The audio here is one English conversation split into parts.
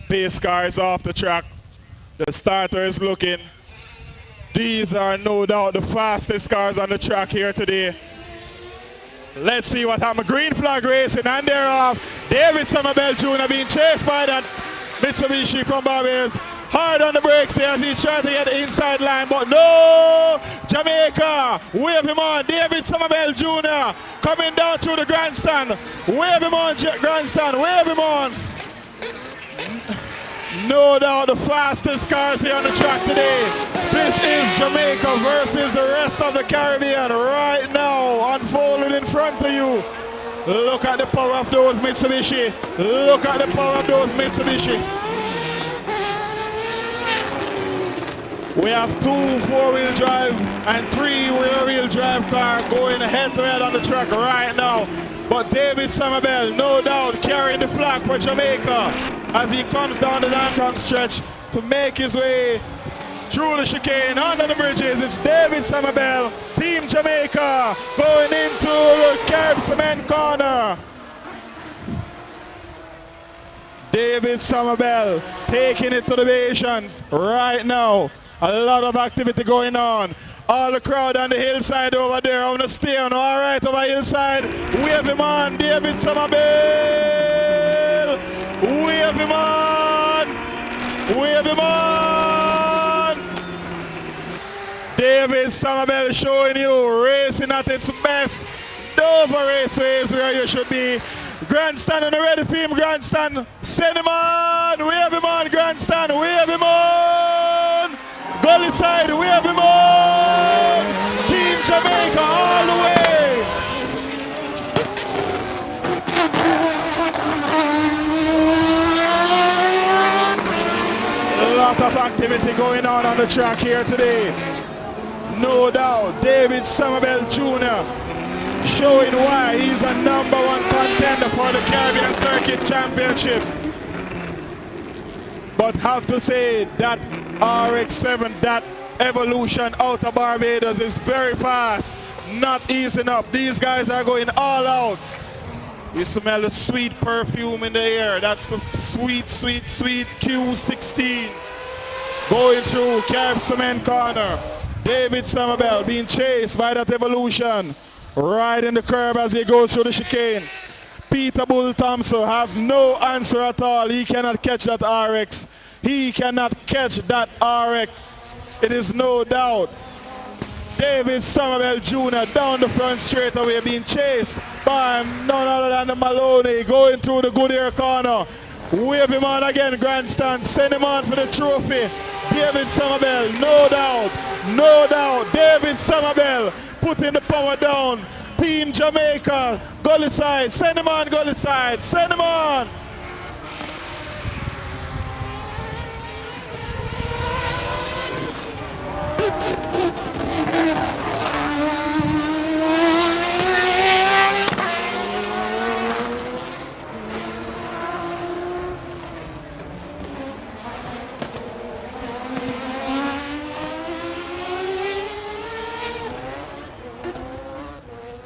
Pace car is off the track. The starter is looking. These are no doubt the fastest cars on the track here today. Let's see what happens. Green flag racing, and they're off. David Somerville Jr. being chased by that Mitsubishi from Barbados. Hard on the brakes there as he's trying to get the inside line, but no! Jamaica, wave him on. David Somerville Jr. coming down through the grandstand. Wave him on, grandstand, wave him on. No doubt the fastest cars here on the track today. This is Jamaica versus the rest of the Caribbean right now, unfolded in front of you. Look at the power of those Mitsubishi. Look at the power of those Mitsubishi. We have 2 4-wheel drive and 3 rear-wheel drive car going head-to-head on the track right now. But David Somerville, no doubt, carrying the flag for Jamaica as he comes down the Lancang stretch to make his way through the chicane, under the bridges. It's David Somerville, Team Jamaica, going into the Carib Cement corner. David Somerville taking it to the Bayesians right now. A lot of activity going on. All the crowd on the hillside over there. I'm going to stay on. All right, over hillside. Wave him on, David Somerville. Wave him on. Wave him on. David Somerville showing you racing at its best. Dover Raceway is where you should be. Grandstand and ready for him, grandstand. Send him on. Wave him on, grandstand. Wave him on. Gully side, wave him on! Team Jamaica all the way! A lot of activity going on the track here today. No doubt, David Somerville Jr. showing why he's a #1 contender for the Caribbean Circuit Championship. But have to say that RX-7, that Evolution out of Barbados is very fast, not easing up. These guys are going all out. You smell the sweet perfume in the air. That's the sweet, sweet, sweet Q16 going through Carib Cement corner. David Somerville being chased by that Evolution right in the curb as he goes through the chicane. Peter Bull Thompson have no answer at all. He cannot catch that RX. He cannot catch that RX. It is no doubt. David Somerville Jr. down the front straightaway being chased by none other than the Maloney going through the Goodyear corner. Wave him on again, grandstand. Send him on for the trophy. David Somerville, no doubt. No doubt. David Somerville putting the power down. Team Jamaica, gully side. Send him on, gully side. Send him on.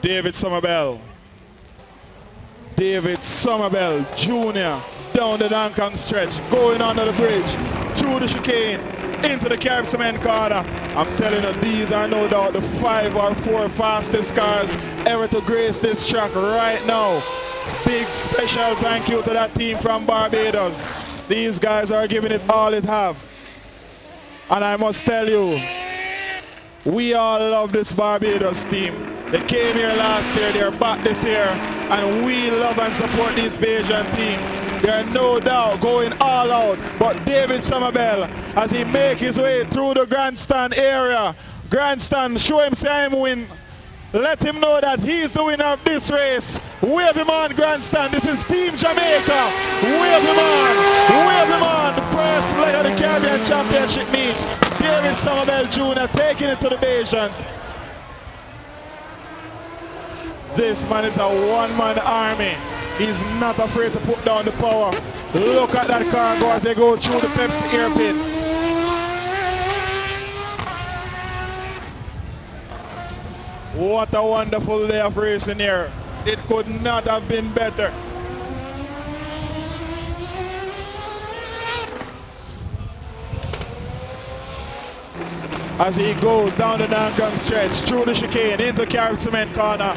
David Somerville. David Somerville Jr. down the Lancang stretch, going under the bridge, through the chicane, into the Carib Cement corner. I'm telling you, these are no doubt the 5 or 4 fastest cars ever to grace this track right now. Big special thank you to that team from Barbados. These guys are giving it all it have. And I must tell you, we all love this Barbados team. They came here last year, they're back this year, and we love and support this Bayesian team. They're no doubt going all out, but David Somerville, as he make his way through the grandstand area, grandstand, show him say him win. Let him know that he's the winner of this race. Wave him on, grandstand. This is Team Jamaica. Wave him on. Wave him on. The first leg of the Caribbean Championship meet. David Somerville Jr. taking it to the Bayesians. This man is a one-man army. He's not afraid to put down the power. Look at that car go as they go through the Pepsi air pit. What a wonderful day of racing here. It could not have been better. as he goes down the Nangang stretch, through the chicane, into Carib Cement Corner.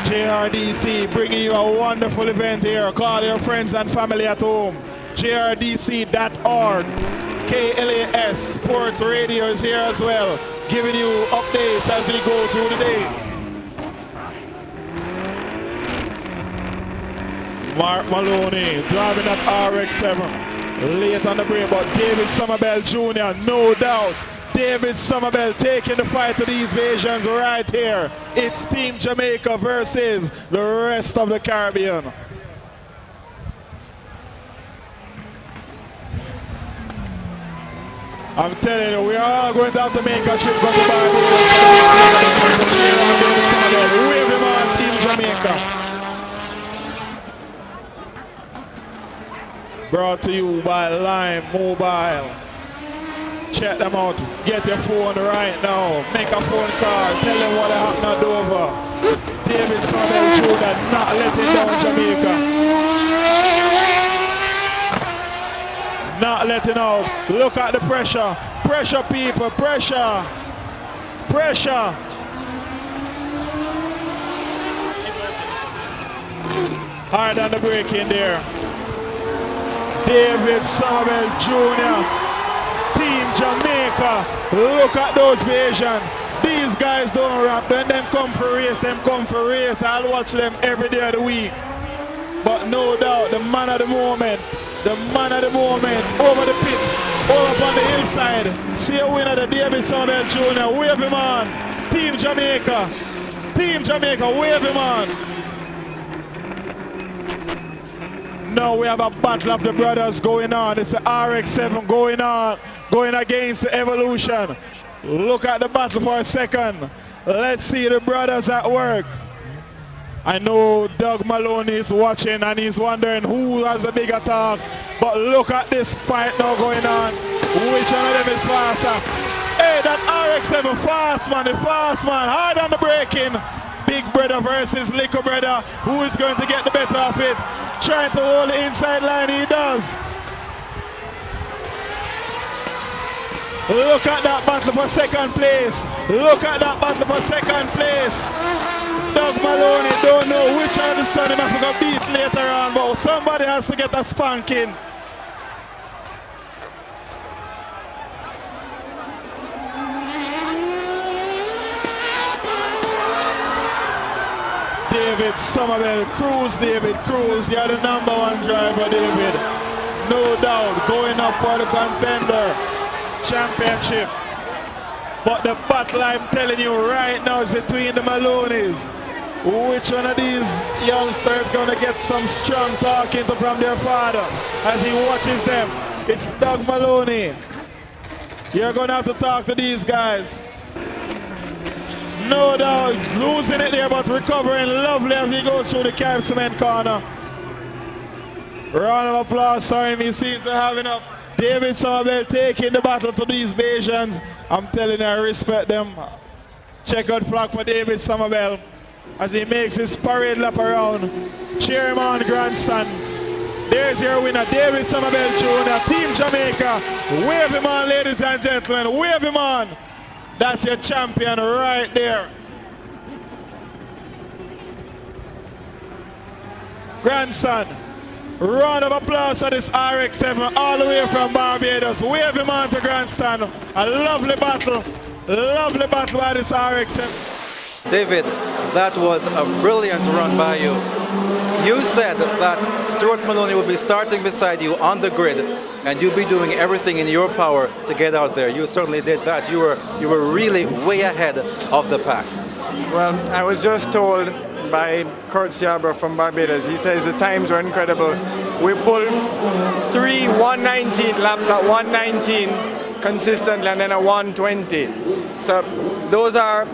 JRDC bringing you a wonderful event here. Call your friends and family at home. JRDC.org. KLAS Sports Radio is here as well, giving you updates as we go through the day. Mark Maloney driving that RX-7 late on the break, but David Somerville Jr., no doubt. David Somerville taking the fight to these Asians right here. It's Team Jamaica versus the rest of the Caribbean. I'm telling you, we are all going to have to make a trip from the Wave him on, Team Jamaica. Brought to you by Lime Mobile. Check them out. Get your phone right now. Make a phone call. Tell them what happened at Dover. David Somerville Jr. not letting down Jamaica. Not letting out. Look at the pressure. Pressure, people. Pressure. Pressure. Hard on the break in there. David Somerville Jr. Team Jamaica. Look at those Asians. These guys don't rap. When them come for race, them come for race. I'll watch them every day of the week. But no doubt, the man of the moment, over the pit, over on the hillside. See a winner, the David Somerville Jr. Wave him on. Team Jamaica. Team Jamaica, wave him on. Now we have a battle of the brothers going on. It's the RX-7 going on, going against the Evolution. Look at the battle for a second. Let's see the brothers at work. I know Doug Maloney is watching and he's wondering who has a bigger talk. But look at this fight now going on. Which one of them is faster? Hey, that RX-7 fast man, the fast man. Hard on the braking. Big brother versus little brother. Who is going to get the better of it? Trying to hold the inside line, he does. Look at that battle for second place. Look at that battle for second place. Doug Maloney don't know which one of the son him have to beat later on, but somebody has to get a spanking. David Somerville, cruise David, cruise. You're the number one driver, David. No doubt, going up for the contender championship. But the battle, I'm telling you right now, is between the Maloneys. Which one of these youngsters gonna get some strong talking from their father as he watches them? It's Doug Maloney. You're gonna have to talk to these guys. No doubt, losing it there, but recovering lovely as he goes through the Carib Cement Corner. Round of applause for him. He seems to have enough. David Somerville taking the battle to these Bayesians. I'm telling you, I respect them. Check out flag for David Somerville as he makes his parade lap around. Cheer him on, grandstand. There's your winner, David Somerville Jr., Team Jamaica. Wave him on, ladies and gentlemen. Wave him on. That's your champion right there. Grandson, round of applause for this RX-7 all the way from Barbados. Wave him on to grandstand. A lovely battle by this RX-7. David, that was a brilliant run by you. You said that Stuart Maloney will be starting beside you on the grid and you'll be doing everything in your power to get out there. You certainly did that. You were really way ahead of the pack. Well, I was just told by Kurt Siabra from Barbados. He says the times are incredible. We pulled 3 119 laps at 119 consistently and then a 120. So those are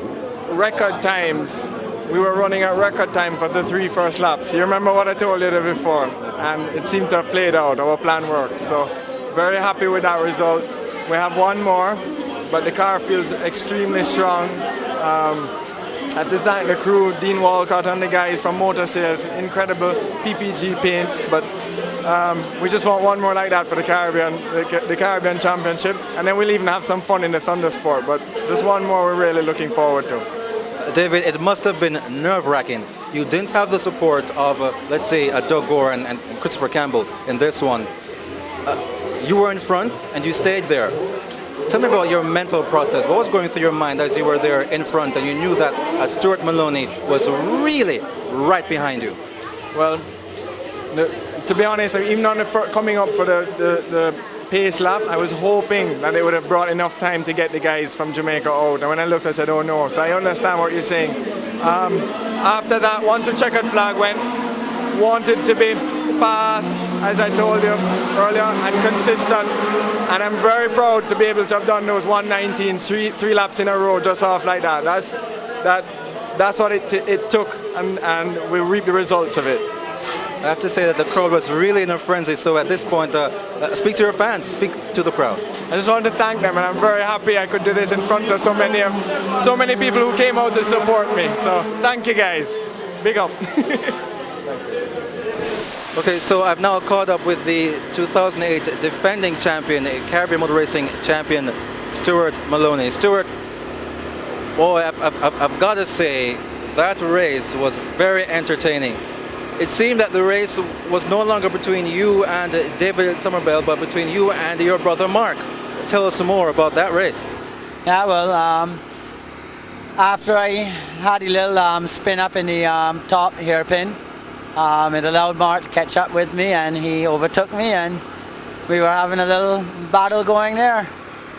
record times. We were running at record time for the 3 first laps. You remember what I told you there before? And it seemed to have played out. Our plan worked. So very happy with that result. We have one more, but the car feels extremely strong. I have to thank the crew, Dean Walcott and the guys from Motor Sales, incredible PPG paints, but we just want one more like that for the Caribbean Championship, and then we'll even have some fun in the Thunder Sport, but just one more we're really looking forward to. David, it must have been nerve-wracking. You didn't have the support of, let's say, Doug Gore and Christopher Campbell in this one. You were in front and you stayed there. Tell me about your mental process. What was going through your mind as you were there in front and you knew that Stuart Maloney was really right behind you? Well, to be honest, even on coming up for the pace lap, I was hoping that they would have brought enough time to get the guys from Jamaica out. And when I looked, I said, oh no. So I understand what you're saying. After that, once the checkered flag went, wanted to be fast, as I told you earlier, and consistent. And I'm very proud to be able to have done those 119s, three laps in a row just off like that. That's what it took, and we reap the results of it. I have to say that the crowd was really in a frenzy, so at this point, speak to your fans, speak to the crowd. I just wanted to thank them, and I'm very happy I could do this in front of so many people who came out to support me. So thank you guys. Big up. Okay, so I've now caught up with the 2008 defending champion, Caribbean Motor Racing champion, Stuart Maloney. Stuart, boy, I've got to say, that race was very entertaining. It seemed that the race was no longer between you and David Somerville, but between you and your brother Mark. Tell us some more about that race. Yeah, well, after I had a little spin up in the top hairpin, it allowed Mark to catch up with me, and he overtook me, and we were having a little battle going there.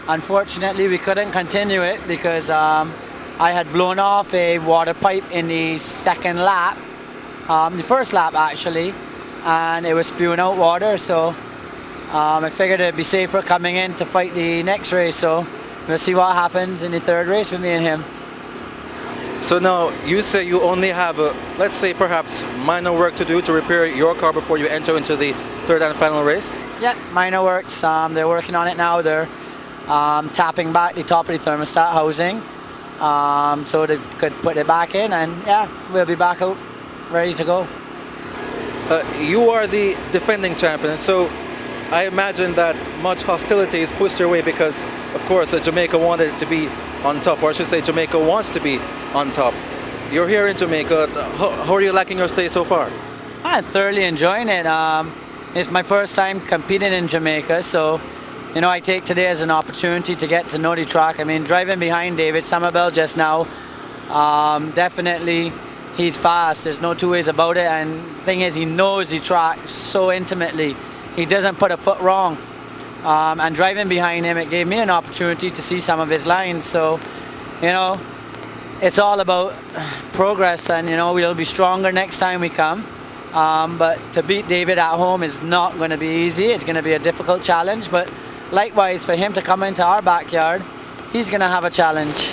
Unfortunately, we couldn't continue it because I had blown off a water pipe in the second lap. The first lap actually, and it was spewing out water, so I figured it'd be safer coming in to fight the next race, so we'll see what happens in the third race with me and him. So now you say you only have, let's say perhaps minor work to do to repair your car before you enter into the third and final race? Yeah, minor works. They're working on it now. They're tapping back the top of the thermostat housing so they could put it back in, and yeah, we'll be back out ready to go. You are the defending champion, so I imagine that much hostility is pushed your way because, of course, Jamaica wanted it to be on top, or I should say Jamaica wants to be on top. You're here in Jamaica. How are you liking your stay so far? I'm thoroughly enjoying it. It's my first time competing in Jamaica, so you know, I take today as an opportunity to get to know the track. I mean, driving behind David Somerville just now, definitely he's fast. There's no two ways about it. And the thing is, he knows the track so intimately. He doesn't put a foot wrong. And driving behind him, it gave me an opportunity to see some of his lines. So, you know, it's all about progress, and you know, we'll be stronger next time we come. But to beat David at home is not going to be easy. It's going to be a difficult challenge, but likewise for him to come into our backyard, he's going to have a challenge.